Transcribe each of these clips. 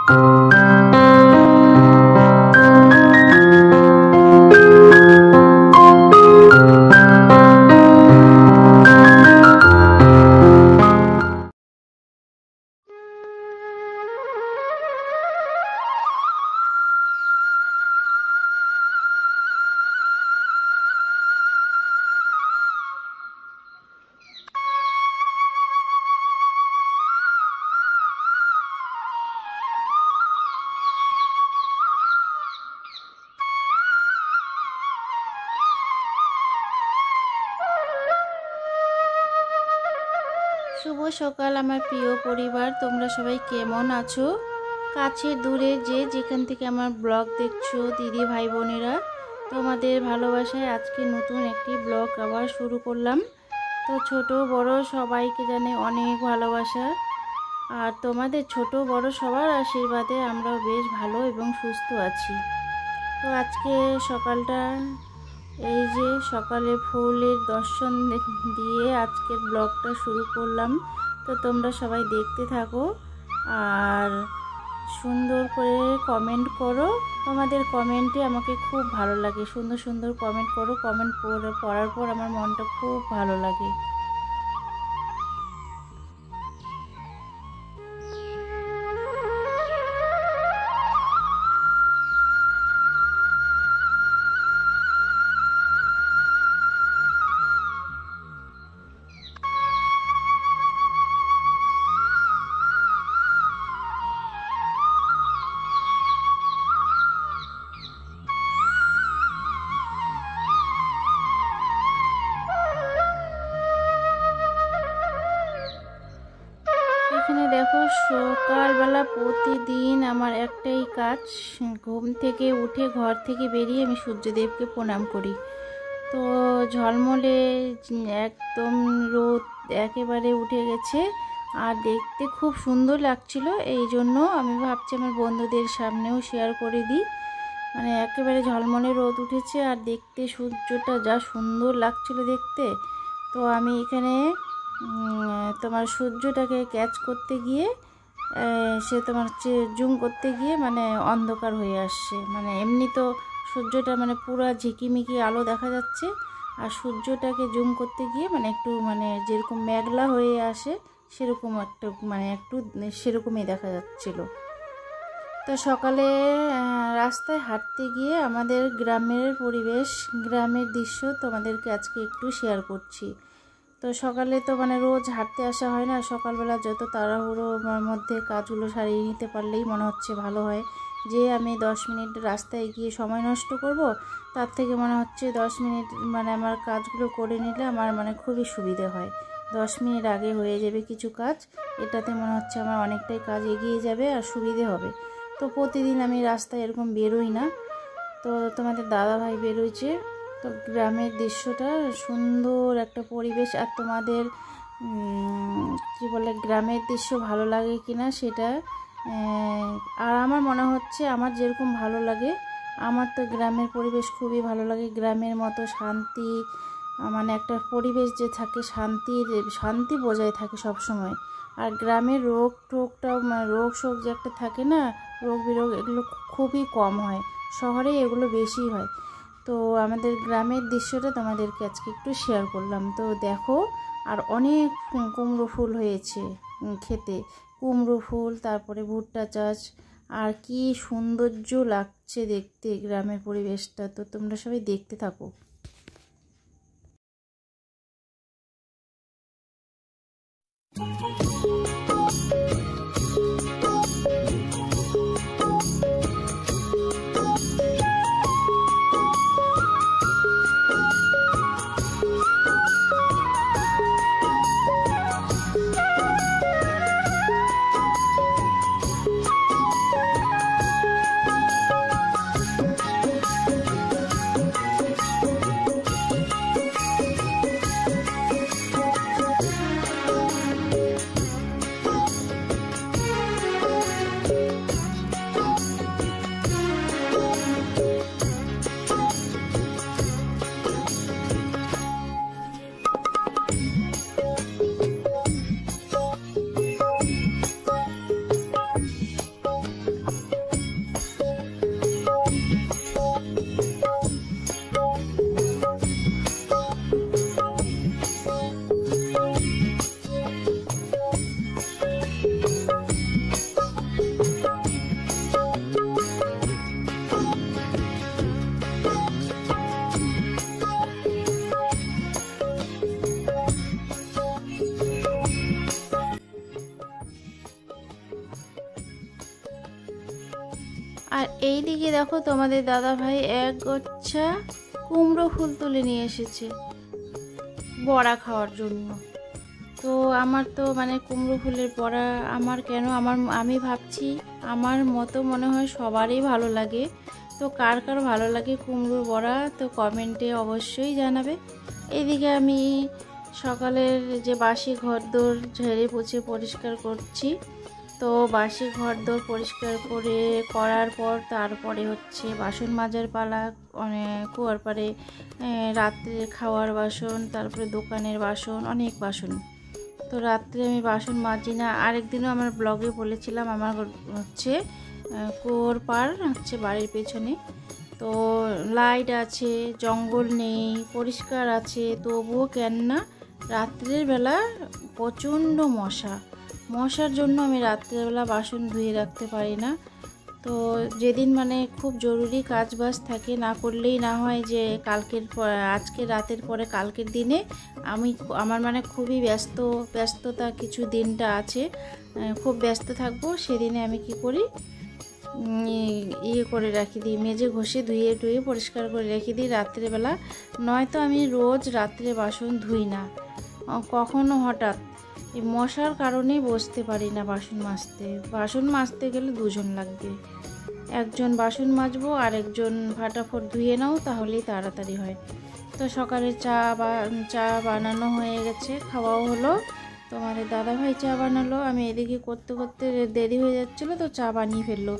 শুভ সকাল আমার প্রিয় পরিবার, তোমরা সবাই কেমন আছো? কাছে দূরে যে যেখান থেকে আমার ব্লগ দেখছো দিদি ভাই বোনেরা, তোমাদের ভালোবাসায় আজকে নতুন একটি ব্লগ আবার শুরু করলাম। তো ছোট বড় সবাইকে জানে অনেক ভালোবাসা, আর তোমাদের ছোট বড় সবার আশীর্বাদে আমরাও বেশ ভালো এবং সুস্থ আছি। তো আজকে সকালটা এই যে সকালে ফুলের দর্শন দিয়ে আজকের ব্লগটা শুরু করলাম। তো তোমরা সবাই দেখতে থাকো আর সুন্দর করে কমেন্ট করো। তোমাদের কমেন্টে আমাকে খুব ভালো লাগে, সুন্দর সুন্দর কমেন্ট করো। কমেন্ট পড়ার পর আমার মনটা খুব ভালো লাগে। এখানে দেখো সকালবেলা প্রতিদিন আমার একটাই কাজ, ঘুম থেকে উঠে ঘর থেকে বেরিয়ে আমি সূর্যদেবকে প্রণাম করি। তো ঝলমলে একদম রোদ একেবারে উঠে গেছে আর দেখতে খুব সুন্দর লাগছিল। এই জন্য আমি ভাবছি আমার বন্ধুদের সামনেও শেয়ার করে দিই। মানে একেবারে ঝলমলে রোদ উঠেছে আর দেখতে সূর্যটা যা সুন্দর লাগছিল দেখতে। তো আমি এখানে তোমার সূর্যটাকে ক্যাচ করতে গিয়ে সে তোমার জুম করতে গিয়ে মানে অন্ধকার হয়ে আসছে। মানে এমনি তো সূর্যটা মানে পুরো ঝিকিমিকি আলো দেখা যাচ্ছে, আর সূর্যটাকে জুম করতে গিয়ে মানে একটু মানে যেরকম মেঘলা হয়ে আসে সেরকম একটু মানে একটু সেরকমই দেখা যাচ্ছিল। তো সকালে রাস্তায় হাঁটতে গিয়ে আমাদের গ্রামের পরিবেশ, গ্রামের দৃশ্য তোমাদেরকে আজকে একটু শেয়ার করছি। তো সকালে তো মানে রোজ হাঁটতে আসা হয় না, সকালবেলা যত তাড়াহুড়োর মধ্যে কাজগুলো সারিয়ে নিতে পারলেই মনে হচ্ছে ভালো হয়। যে আমি 10 মিনিট রাস্তায় গিয়ে সময় নষ্ট করব, তার থেকে মনে হচ্ছে 10 মিনিট মানে আমার কাজগুলো করে নিলে আমার মানে খুবই সুবিধে হয়। 10 মিনিট আগে হয়ে যাবে কিছু কাজ, এটাতে মনে হচ্ছে আমার অনেকটাই কাজ এগিয়ে যাবে আর সুবিধে হবে। তো প্রতিদিন আমি রাস্তায় এরকম বেরোই না, তো তোমাদের দাদা ভাই বেরোইছে। তো গ্রামের দৃশ্যটা সুন্দর একটা পরিবেশ, আর তোমাদের কি বলে গ্রামের দৃশ্য ভালো লাগে কিনা সেটা, আর আমার মনে হচ্ছে আমার যেরকম ভালো লাগে, আমার তো গ্রামের পরিবেশ খুবই ভালো লাগে। গ্রামের মতো শান্তি মানে একটা পরিবেশ যে থাকে, শান্তি বজায় থাকে সব সময়। আর গ্রামের টোকটাও মানে রোগ শোক যে একটা থাকে না, রোগ বিরোগ এগুলো খুবই কম হয়, শহরে এগুলো বেশি হয়। তো আমাদের গ্রামের দৃশ্যটা তোমাদেরকে আজকে একটু শেয়ার করলাম। তো দেখো আর অনেক কুমড়ো ফুল হয়েছে খেতে, কুমড়ো ফুল, তারপরে ভুট্টা চাষ, আর কি সৌন্দর্য লাগছে দেখতে গ্রামের পরিবেশটা। তো তোমরা সবাই দেখতে থাকো। আর এই দিকে দেখো তোমাদের দাদা ভাই এক গচ্ছা কুমড়ো ফুল তুলে নিয়ে এসেছে বড়া খাওয়ার জন্য। তো আমার তো মানে কুমড়ো ফুলের বড়া আমার কেন আমি ভাবছি আমার মতো মনে হয় সবারই ভালো লাগে। তো কার কার ভালো লাগে কুমড়োর বড়া তো কমেন্টে অবশ্যই জানাবে। এদিকে আমি সকালের যে বাসি ঘরদোর ঝেড়ে পুছে পরিষ্কার করছি। তো বাসি ঘরদোর পরিষ্কার করার পর তারপরে হচ্ছে বাসন মাজার পালা। কুয়ার পাড়ে রাত্রে খাওয়ার বাসন, তারপরে দোকানের বাসন, অনেক বাসন। তো রাত্রে আমি বাসন মাজি না। আরেকদিনও আমার ব্লগে বলেছিলাম আমার হচ্ছে কুয়োর পাড় হচ্ছে বাড়ির পেছনে। তো লাইট আছে, জঙ্গল নেই, পরিষ্কার আছে, তবুও কেন না রাত্রের বেলা প্রচণ্ড মশার জন্য আমি রাত্রেবেলা বাসন ধুয়ে রাখতে পারি না। তো যেদিন মানে খুব জরুরি কাজ বাজ থাকে, না করলেই না হয়, যে আজকে রাতের পরে কালকের দিনে আমার মানে খুবই ব্যস্ততা কিছু দিনটা আছে, খুব ব্যস্ত থাকবো, সেদিনে আমি কি করি করে রাখি দিই, মেজে ঘষে ধুয়ে পরিষ্কার করে রেখে দিই রাত্রেবেলা। নয়তো আমি রোজ রাত্রে বাসন ধুই না, কখনো হঠাৎ এই মশার কারণেই বসতে পারি না বাসন মাজতে গেলে দুজন লাগবে, একজন বাসন মাজবো আর একজন ফাটাফট ধুয়ে নাও, তাহলেই তাড়াতাড়ি হয়। তো সকালে চা বানানো হয়ে গেছে, খাওয়াও হলো। তোমাদের দাদাভাই চা বানালো, আমি এদিকে করতে করতে দেরি হয়ে যাচ্ছিলো, তো চা বানিয়ে ফেললো।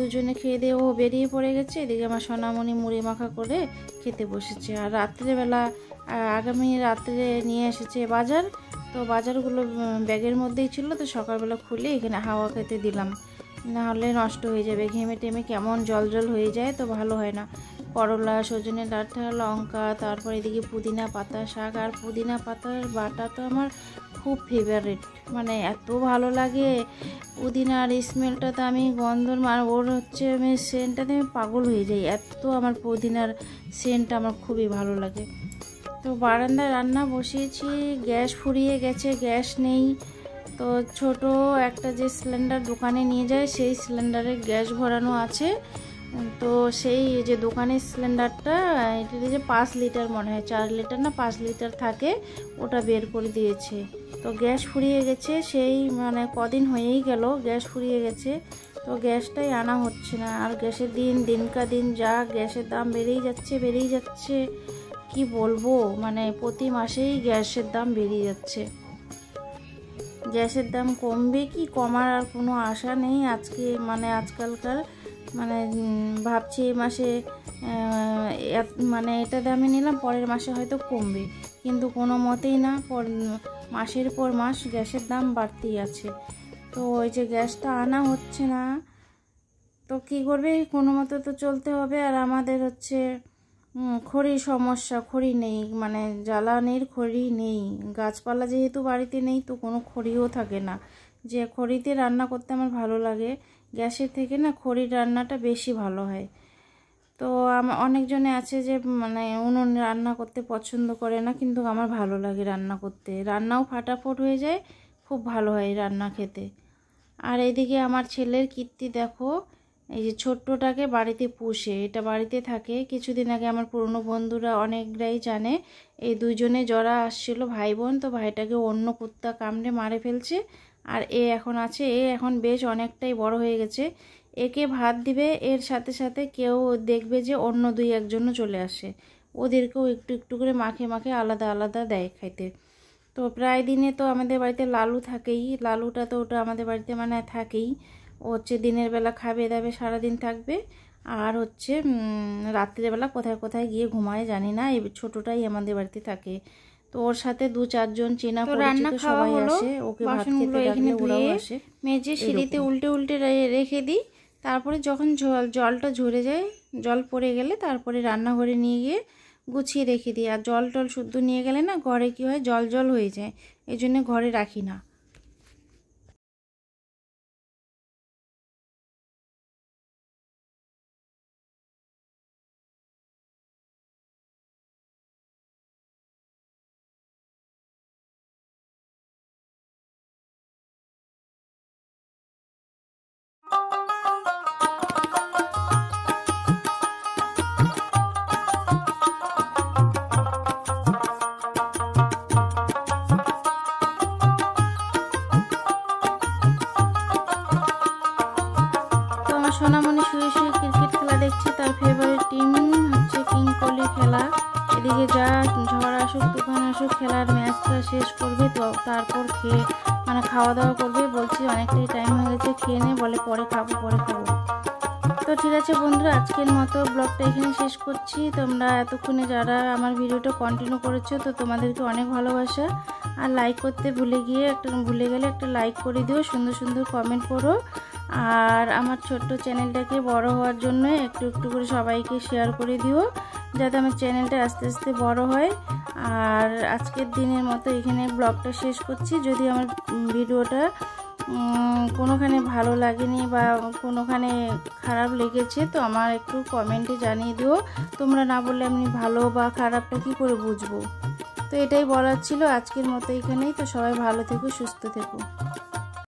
দুজনে খেয়ে দিয়ে ও বেরিয়ে পড়ে গেছে। এদিকে আমার সোনামণি মুড়ি মাখা করে খেতে বসেছে। আর রাত্রেবেলা আগামী রাত্রে নিয়ে এসেছে বাজার। তো বাজারগুলো ব্যাগের মধ্যেই ছিল, তো সকালবেলা খুলে এখানে হাওয়া খেতে দিলাম, না হলে নষ্ট হয়ে যাবে, ঘেমে টেমে কেমন জল হয়ে যায়, তো ভালো হয় না। করলা, সজনে ডাঁটা, লঙ্কা, তারপর এদিকে পুদিনা পাতা শাক। আর পুদিনা পাতার বাটা তো আমার খুব ফেভারিট, মানে এত ভালো লাগে পুদিনার স্মেলটা, তো আমি ওর হচ্ছে আমি সেন্টটাতে আমি পাগল হয়ে যাই, এত আমার পুদিনার সেন্ট আমার খুবই ভালো লাগে। তো বারান্দায় রান্না বসিয়েছি, গ্যাস ফুরিয়ে গেছে, গ্যাস নেই। তো ছোট একটা যে সিলিন্ডার দোকানে নিয়ে যায়, সেই সিলিন্ডারে গ্যাস ভরানো আছে। তো সেই যে দোকানের সিলিন্ডারটা, এটা যে 5 লিটার মনে হয়, 4 লিটার না 5 লিটার থাকে, ওটা বের করে দিয়েছে। তো গ্যাস ফুরিয়ে গেছে, সেই মানে কদিন হয়েই গেল গ্যাস ফুরিয়ে গেছে, তো গ্যাসটাই আনা হচ্ছে না। আর গ্যাসের দিনকা দিন যা গ্যাসের দাম বেড়েই যাচ্ছে, কি বলবো, মানে প্রতি মাসেই গ্যাসের দাম বেড়ে যাচ্ছে। গ্যাসের দাম কমবে কি, কমার আর কোনো আশা নেই। আজকালকার মানে ভাবছি এই মাসে মানে এটা দামে নিলাম, পরের মাসে হয়তো কমবে, কিন্তু কোনো মতেই না, মাসের পর মাস গ্যাসের দাম বাড়তেই আছে। তো ওই যে গ্যাসটা আনা হচ্ছে না, তো কী করবে, কোনো মতো তো চলতে হবে। আর আমাদের হচ্ছে খড়ির সমস্যা, খড়ি নেই, মানে জ্বালানির খড়ি নেই, গাছপালা যেহেতু বাড়িতে নেই, তো কোনো খড়িও থাকে না। যে খড়িতে রান্না করতে আমার ভালো লাগে, গ্যাসের থেকে না খড়ির রান্নাটা বেশি ভালো হয়। তো অনেকজনে আছে যে মানে উনুনে রান্না করতে পছন্দ করে না, কিন্তু আমার ভালো লাগে রান্না করতে, রান্নাও ফাটাফট হয়ে যায়, খুব ভালো হয় রান্না খেতে। আর এইদিকে আমার ছেলের কীর্তি দেখো, এই যে ছোট্টটাকে বাড়িতে পুষে, এটা বাড়িতে থাকে। কিছুদিন আগে আমার পুরনো বন্ধুরা অনেকটাই জানে, এই দুইজনে জরা আসছিল ভাই বোন, তো ভাইটাকে অন্য কুত্তা কামড়ে মারে ফেলছে। আর এখন বেশ অনেকটাই বড় হয়ে গেছে। একে ভাত দিবে, এর সাথে সাথে কেউ দেখবে যে অন্য 2-1জনও চলে আসে, ওদেরকেও একটু একটু করে মাখে আলাদা আলাদা দেয় খাইতে। তো প্রায় দিনে তো আমাদের বাড়িতে লালু থাকেই, লালুটা তো ওটা আমাদের বাড়িতে মানে থাকেই। ও হচ্ছে দিনের বেলা খাবে দাবে, সারাদিন থাকবে, আর হচ্ছে রাত্রেবেলা কোথায় গিয়ে ঘুমায় জানি না, এই ছোটটাই আমাদের বাড়িতে থাকে। তো ওর সাথে 2-4জন চেনা পরিচিত সবাই আসে, ওকে ভাত খেতে ডাকলে ওরাও আসে। মেজে সিঁড়িতে উল্টে রেখে দিই, তারপরে যখন জলটা ঝরে যায়, জল পড়ে গেলে তারপরে রান্নাঘরে নিয়ে গিয়ে গুছিয়ে রেখে দিই। আর জল শুদ্ধ নিয়ে গেলে না ঘরে কি হয়, জল হয়ে যায়, এই জন্য ঘরে রাখি না। সোনামণি শুয়ে শুয়ে ক্রিকেট খেলা দেখছে, তার ফেভারিট টিম হচ্ছে কিং কোহলি খেলা। এদিকে যা ঝড় আসুক তুফান আসুক খেলার ম্যাচটা শেষ করবে, তো তারপর খাওয়া দাওয়া করবে। বলছি অনেকটাই টাইম হয়ে গেছে, খেয়ে নে, বলে পরে খাবো। তো ঠিক আছে বন্ধুরা, আজকের মতো ব্লগটা এখানে শেষ করছি। তোমরা এতক্ষণে যারা আমার ভিডিওটা কন্টিনিউ করেছো, তো তোমাদেরকে অনেক ভালোবাসা। আর লাইক করতে ভুলে গেলে একটা লাইক করে দিও, সুন্দর সুন্দর কমেন্ট করো। আর আমার ছোট্ট চ্যানেলটাকে বড় হওয়ার জন্য একটু একটু করে সবাইকে শেয়ার করে দিও, যাতে আমার চ্যানেলটা আস্তে আস্তে বড় হয়। আর আজকের দিনের মতো এখানে ব্লগটা শেষ করছি। যদি আমার ভিডিওটা কোনোখানে ভালো লাগেনি বা কোনোখানে খারাপ লেগেছে, তো আমার একটু কমেন্টে জানিয়ে দিও। তোমরা না বললে আমি ভালো বা খারাপটা কী করে বুঝবো। তো এটাই বলার ছিল আজকের মতো এখানেই। তো সবাই ভালো থেকো, সুস্থ থেকো।